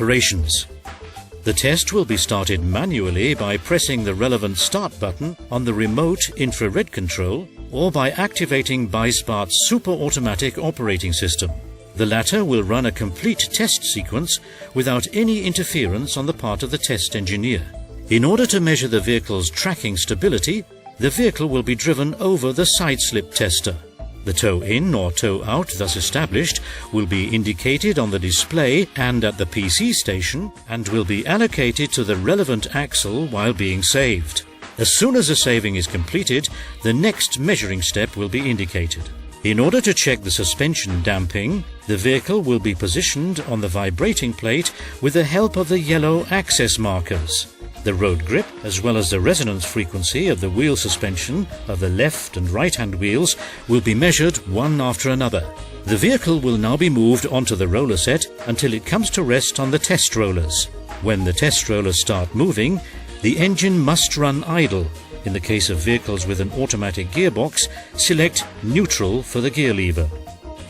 operations. The test will be started manually by pressing the relevant Start button on the remote infrared control or by activating Beissbarth's super automatic operating system. The latter will run a complete test sequence without any interference on the part of the test engineer. In order to measure the vehicle's tracking stability, the vehicle will be driven over the side slip tester. The toe in or toe out thus established will be indicated on the display and at the PC station and will be allocated to the relevant axle while being saved. As soon as the saving is completed, the next measuring step will be indicated. In order to check the suspension damping, the vehicle will be positioned on the vibrating plate with the help of the yellow access markers. The road grip, as well as the resonance frequency of the wheel suspension of the left and right-hand wheels, will be measured one after another. The vehicle will now be moved onto the roller set until it comes to rest on the test rollers. When the test rollers start moving, the engine must run idle. In the case of vehicles with an automatic gearbox, select neutral for the gear lever.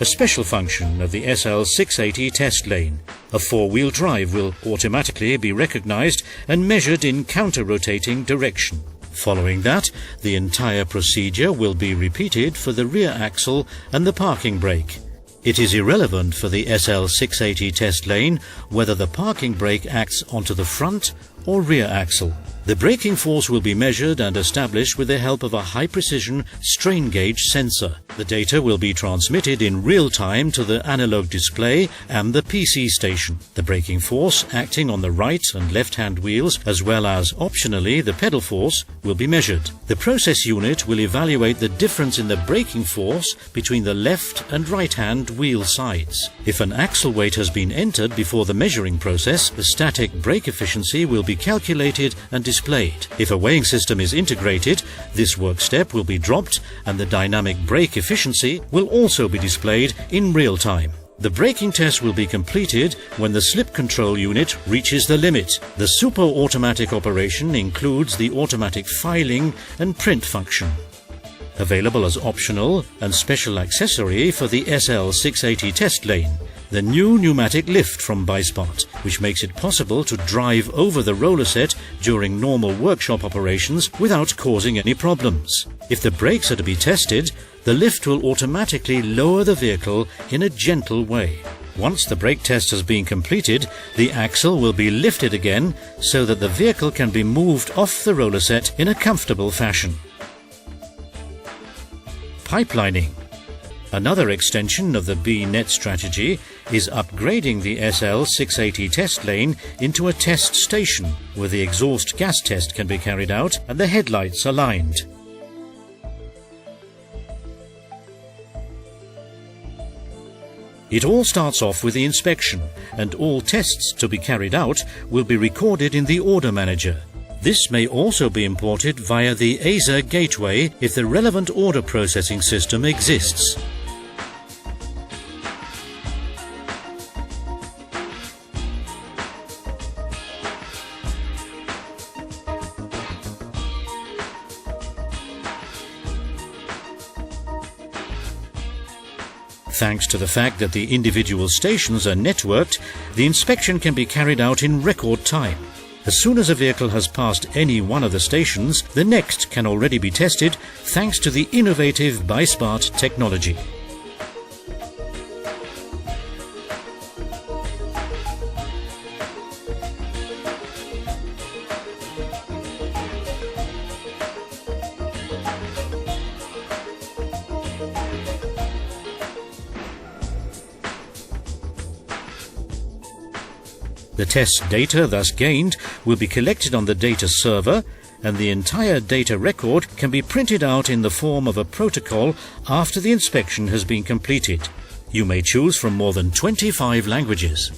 A special function of the SL680 test lane. A four-wheel drive will automatically be recognized and measured in counter-rotating direction. Following that, the entire procedure will be repeated for the rear axle and the parking brake. It is irrelevant for the SL680 test lane whether the parking brake acts onto the front or rear axle. The braking force will be measured and established with the help of a high-precision strain gauge sensor. The data will be transmitted in real time to the analog display and the PC station. The braking force acting on the right and left-hand wheels, as well as, optionally, the pedal force, will be measured. The process unit will evaluate the difference in the braking force between the left and right-hand wheel sides. If an axle weight has been entered before the measuring process, the static brake efficiency will be calculated and displayed. If a weighing system is integrated, this work step will be dropped and the dynamic brake efficiency will also be displayed in real time. The braking test will be completed when the slip control unit reaches the limit. The super automatic operation includes the automatic filing and print function. Available as optional and special accessory for the SL680 test lane, the new pneumatic lift from Beissbarth, which makes it possible to drive over the roller set during normal workshop operations without causing any problems. If the brakes are to be tested, the lift will automatically lower the vehicle in a gentle way. Once the brake test has been completed, the axle will be lifted again so that the vehicle can be moved off the roller set in a comfortable fashion. Pipelining. Another extension of the B-net strategy is upgrading the SL680 test lane into a test station where the exhaust gas test can be carried out and the headlights aligned. It all starts off with the inspection, and all tests to be carried out will be recorded in the order manager. This may also be imported via the ASA gateway if the relevant order processing system exists. Thanks to the fact that the individual stations are networked, the inspection can be carried out in record time. As soon as a vehicle has passed any one of the stations, the next can already be tested thanks to the innovative Beissbarth technology. The test data thus gained will be collected on the data server, and the entire data record can be printed out in the form of a protocol after the inspection has been completed. You may choose from more than 25 languages.